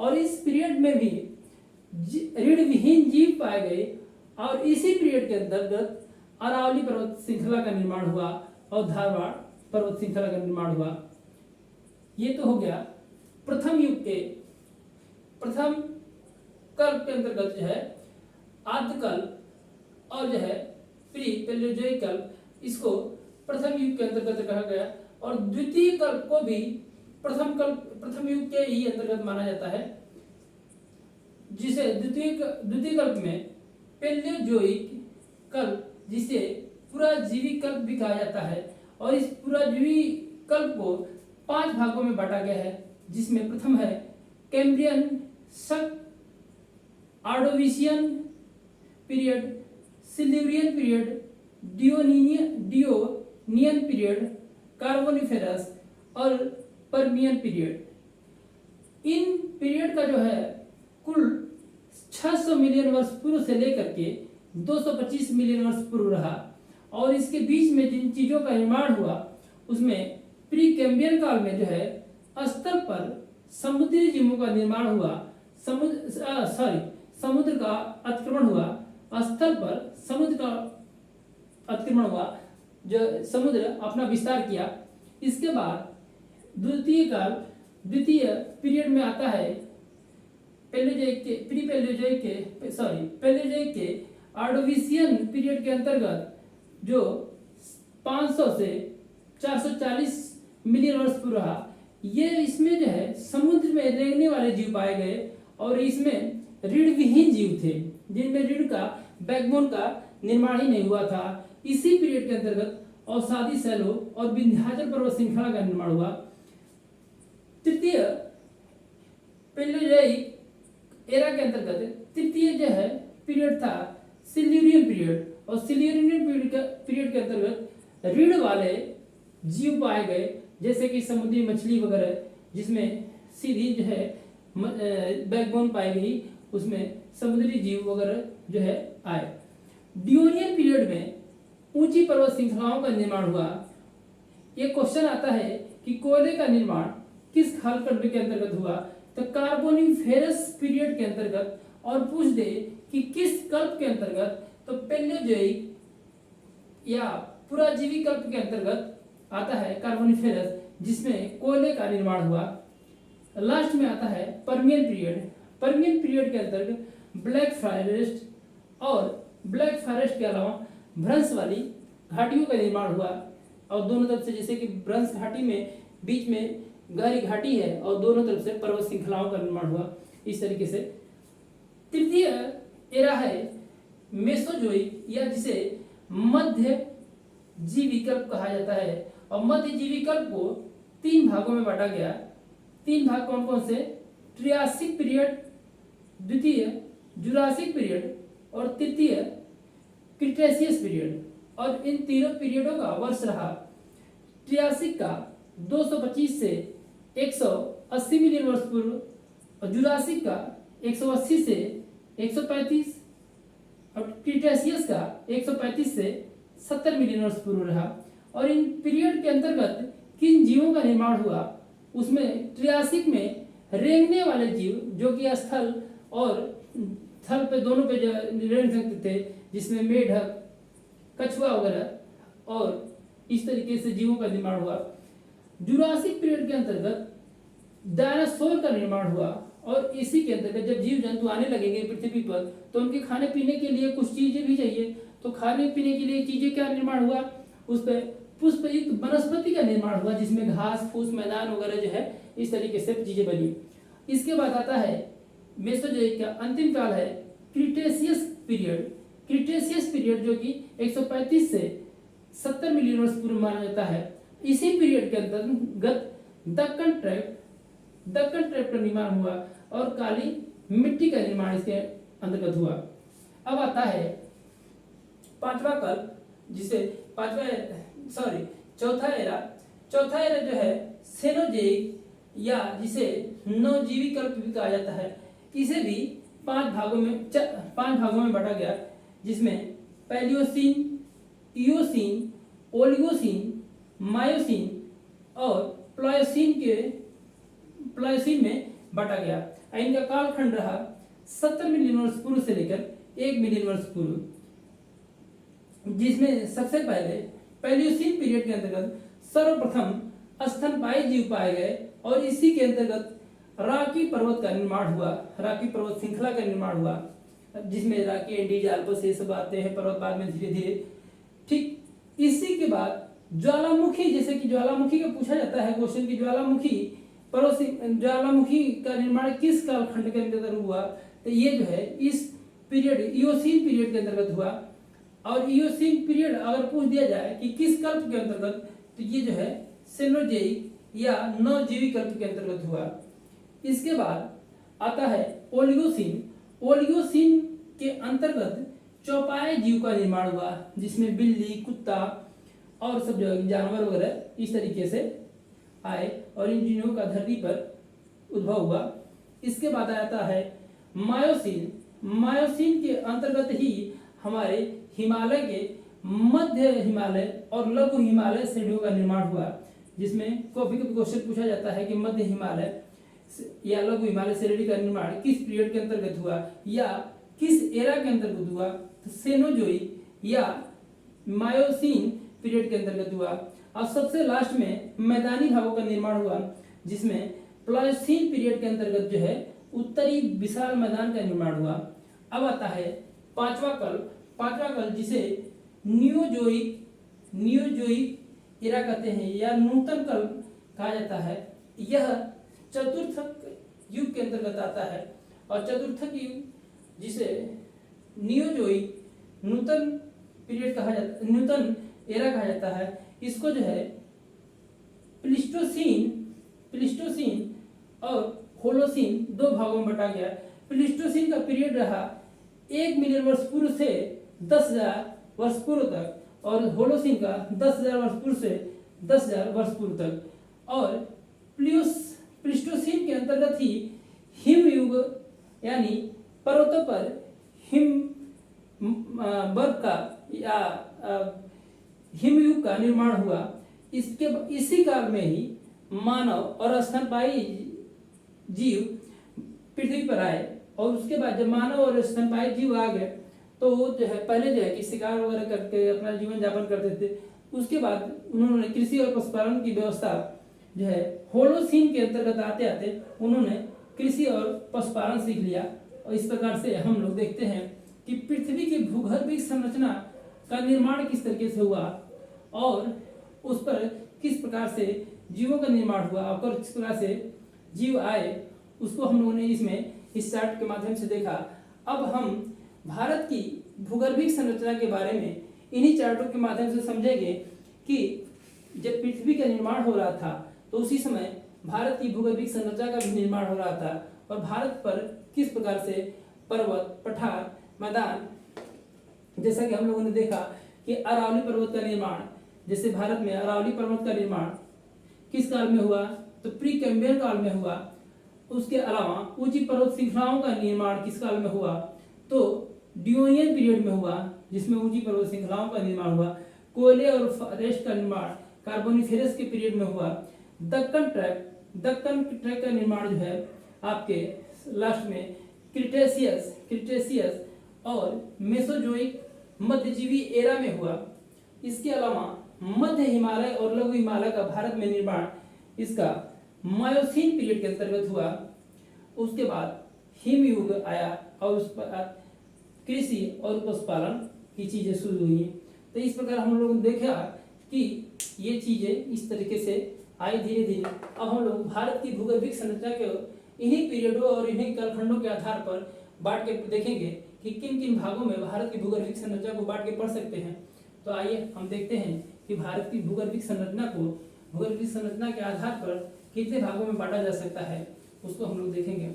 और इस पीरियड में भी रीढ़ विहीन जीव पाए गए और इसी पीरियड के अंतर्गत अरावली पर्वत श्रृंखला का निर्माण हुआ और धारवाड़ पर्वत श्रृंखला का निर्माण हुआ। ये तो हो गया प्रथम युग के प्रथम कल्प के अंतर्गत जो है आद्यकल्प और जो है प्री पैलियोजोइक कल्प, इसको प्रथम युग के अंतर्गत कहा गया और द्वितीय कल्प को भी प्रथम युग के ही अंतर्गत माना जाता है, जिसे द्वितीय कल्प में पैलियोजोइक कल्प जिसे पुराजीवी कल्प भी कहा जाता है और इस पुराजीवी कल्प को 5 भागों में बांटा गया है, जिसमें प्रथम है कैम्ब्रियन शक, Ordovician period, Silurian period, Devonian period, Carboniferous और पर्मियन पीरियड। इन पीरियड का जो है कुल 600 मिलियन वर्ष पूर्व से लेकर के 225 मिलियन वर्ष पूर्व रहा और इसके बीच में जिन चीजों का निर्माण हुआ उसमें प्री कैम्ब्रियन काल में जो है स्तर पर समुद्री जीवों का निर्माण हुआ, समुद्र का अतिक्रमण हुआ, स्तर पर समुद्र का अतिक्रमण हुआ, जो समुद्र अपना विस्तार किया। इसके बाद द्वितीय पीरियड में आता है पैलियोजोइक के आर्डोविशियन पीरियड के अंतर्गत जो 500 से 440 मिलियन वर्ष पूर्व रहा। ये इसमें जो है समुद्र में रेंगने वाले जीव पाए गए और इसमें रीढ़ विहीन जीव थे जिनमें रीढ़ का बैकबोन का निर्माण ही नहीं हुआ था। इसी पीरियड के अंतर्गत औषधि शैलों और विंध्याचल पर्वत श्रृंखला का निर्माण हुआ। तृतीय पैलियोजोइक एरा के अंतर्गत तृतीय जो है पीरियड था सिल्यूरियन पीरियड और सिल्यूरियन पीरियड के अंतर्गत रीढ़ वाले जीव पाए गए, जैसे कि समुद्री मछली वगैरह, जिसमें सीधी जो है बैकबोन पाई गई, उसमें समुद्री जीव वगैरह जो है आए। डियोनियन पीरियड में ऊंची पर्वत श्रृंखलाओं का निर्माण हुआ। ये क्वेश्चन आता है कि कोयले का निर्माण किस कालखंड के अंतर्गत हुआ, तो कार्बोनिफेरस पीरियड के अंतर्गत, और पूछ दे कि किस कल्प के अंतर्गत, तो पैलियोजोइक या पुराजीवी कल्प के अंतर्गत आता है कार्बोनिफेरस, जिसमें कोयले का निर्माण हुआ। लास्ट में आता है पर्मियन पीरियड। पर्मियन पीरियड के अंतर्गत ब्लैक फॉरेस्ट और ब्लैक फॉरेस्ट के अलावा भ्रंश वाली घाटियों का निर्माण हुआ और दोनों तरफ से, जैसे कि भ्रंश घाटी में बीच में गहरी घाटी है और दोनों तरफ से पर्वत श्रृंखलाओं का निर्माण हुआ। इस तरीके से तृतीय एरा है मेसोजोइक या जिसे मध्य जीवी कल्प कहा जाता है और मध्य जीवी कल्प को 3 भागों में बांटा गया। 3 भाग कौन कौन से? ट्रियासिक पीरियड, द्वितीय जुरासिक पीरियड और तृतीय क्रिटेशियस पीरियड। और इन तीनों पीरियडों का वर्ष रहा ट्रियासिक का 225 से 180 मिलियन वर्ष पूर्व और जुरासिक का 180 से 135 और क्रिटेशियस का 135 से 70 मिलियन वर्ष पूर्व रहा। और इन पीरियड के अंतर्गत किन जीवों का निर्माण हुआ, उसमें ट्रियासिक में रेंगने वाले जीव जो कि स्थल और थल पे दोनों पे रेंग सकते थे, जिसमें मेढक, कछुआ वगैरह और इस तरीके से जीवों का निर्माण हुआ। जुरासिक पीरियड के अंतर्गत डायनासोर का निर्माण हुआ और इसी के अंतर्गत जब जीव जंतु आने लगेंगे पृथ्वी पर तो उनके खाने पीने के लिए कुछ चीजें भी चाहिए। तो खाने पीने के लिए चीजें क्या निर्माण हुआ, उस पर पुष्पयुक्त वनस्पति का निर्माण हुआ, जिसमें घास फूस मैदान वगैरह जो है इस तरीके से चीजें बनी। इसके बाद आता है मेसोजोइक का अंतिम काल है क्रिटेशियस पीरियड। क्रिटेशियस पीरियड जो कि 135 से 70 मिलियन वर्ष पूर्व माना जाता है। इसी पीरियड के अंतर्गत दक्कन ट्रैप का निर्माण हुआ और काली मिट्टी का निर्माण इसके अंतर्गत हुआ। अब आता है पांचवा कल्प, जिसे चौथा एरा जो है सेनोजोइक या जिसे नवजीवी कल्प भी कहा जाता है। इसे भी 5 भागों में बांटा गया, जिसमें पैलियोसीन, इयोसीन, ओलिगोसीन, मायोसीन और प्लायोसीन में बांटा गया। इनका कालखंड रहा 70 मिलियन वर्ष पूर्व से लेकर 1 मिलियन वर्ष पूर्व, जिसमें सबसे पहले पैलियोसीन पीरियड के अंतर्गत सर्वप्रथम स्तनपायी जीव पाए गए और इसी के अंतर्गत रॉकी पर्वत का निर्माण हुआ, रॉकी पर्वत श्रृंखला का निर्माण हुआ, जिसमें रॉकी एंडीज आल्प्स ये सब आते हैं पर्वत बाद में धीरे धीरे। ठीक इसी के बाद ज्वालामुखी, जैसे कि ज्वालामुखी का पूछा जाता है क्वेश्चन की ज्वालामुखी का निर्माण किस कालखंड के अंतर्गत हुआ, तो ये जो है इस पीरियड इयोसीन पीरियड के अंतर्गत हुआ। और इयोसीन पीरियड अगर पूछ दिया जाए कि किस कल्प के अंतर्गत, तो ये जो है सेनोजेइक या नवजीवी कल्प के अंतर्गत हुआ। इसके बाद आता है ओलिगोसीन। ओलिगोसीन के अंतर्गत चौपाए जीव का निर्माण हुआ, जिसमें बिल्ली, कुत्ता और सब जो जानवर वगैरह इस तरीके से आए और इन जीवों का धरती पर उद्भव हुआ। इसके बाद आता है मायोसीन। मायोसीन के अंतर्गत ही हमारे हिमालय के मध्य हिमालय और लघु हिमालय श्रेणियों का निर्माण हुआ, जिसमें कभी कभी क्वेश्चन पूछा जाता है कि मध्य हिमालय या लघु हिमालय श्रेणी का निर्माण किस पीरियड के अंतर्गत हुआ या किस एरा के अंतर्गत हुआ, तो सेनोजोइक या मायोसीन पीरियड के अंतर्गत हुआ। और सबसे लास्ट में मैदानी भागों का निर्माण हुआ, जिसमें प्लायोसीन पीरियड के अंतर्गत जो है उत्तरी विशाल मैदान का निर्माण हुआ। अब आता है पांचवा कल जिसे नियोजोइक एरा कहते हैं या नूतन कल कहा जाता है। यह चतुर्थक युग के अंतर्गत आता है और चतुर्थक युग जिसे नियोजोइक नूतन पीरियड कहा जाता, नूतन एरा कहा जाता है, इसको जो है प्लिस्टोसीन और होलोसीन दो भागों में बांटा गया। प्लिस्टोसीन का पीरियड रहा 1 मिलियन वर्ष पूर्व से 10,000 वर्ष पूर्व तक और होलोसीन का 10,000 वर्ष पूर्व से 10,000 वर्ष पूर्व तक। और प्लिस्टोसीन के अंतर्गत ही हिम युग यानी पर्वतों पर हिम बर्फ का या हिमयुग का निर्माण हुआ। इसी काल में ही मानव और स्तनपायी जीव पृथ्वी पर आए और उसके बाद जब मानव और स्तनपायी जीव आ गए तो वो जो है पहले जो है कि शिकार वगैरह करके अपना जीवन यापन करते थे। उसके बाद उन्होंने कृषि और पशुपालन की व्यवस्था जो है होलोसीन के अंतर्गत आते आते उन्होंने कृषि और पशुपालन सीख लिया। और इस प्रकार से हम लोग देखते हैं कि पृथ्वी की भूगर्भिक संरचना का निर्माण किस तरीके से हुआ और उस पर किस प्रकार से जीवों का निर्माण हुआ और किस प्रकार से जीव आए, उसको हम लोगों ने इसमें इस चार्ट के माध्यम से देखा। अब हम भारत की भूगर्भिक संरचना के बारे में इन्हीं चार्टों के माध्यम से समझेंगे कि जब पृथ्वी का निर्माण हो रहा था तो उसी समय भारत की भूगर्भिक संरचना का भी निर्माण हो रहा था और भारत पर किस प्रकार से पर्वत, पठार, मैदान, जैसा कि हम लोगों ने देखा कि अरावली पर्वत का निर्माण, जैसे भारत में अरावली पर्वत का निर्माण किस काल में हुआ, तो प्री कैम्ब्रियन काल में हुआ। उसके अलावा ऊंची पर्वत श्रृंखलाओं का निर्माण किस काल में हुआ, तो डियोनियन पीरियड में हुआ, जिसमें ऊंची पर्वत श्रृंखलाओं का निर्माण हुआ। कोयले और फॉरेस्ट का निर्माण कार्बोनिफेरस के पीरियड में हुआ। दक्कन ट्रैक का निर्माण जो है आपके लास्ट में क्रिटेशियस और मेसोजोइक मध्यजीवी एरा में हुआ। इसके अलावा मध्य हिमालय और लघु हिमालय का भारत में निर्माण इसका मायोसीन पीरियड के अंतर्गत हुआ। उसके बाद हिम युग आया और उस पर कृषि और पशुपालन की चीजें शुरू हुई। तो इस प्रकार हम लोगों ने देखा कि ये चीजें इस तरीके से आई धीरे धीरे। अब हम लोग भारत की भूगर्भिक संरचना के इन्हीं पीरियडों और इन्हीं कालखंडों के आधार पर बांट के देखेंगे कि किन किन भागों में भारत की भूगर्भिक संरचना को बांट के पढ़ सकते हैं। तो आइए हम देखते हैं कि भारत की भूगर्भिक संरचना के आधार पर कितने भागों में बांटा जा सकता है, उसको हम लोग देखेंगे।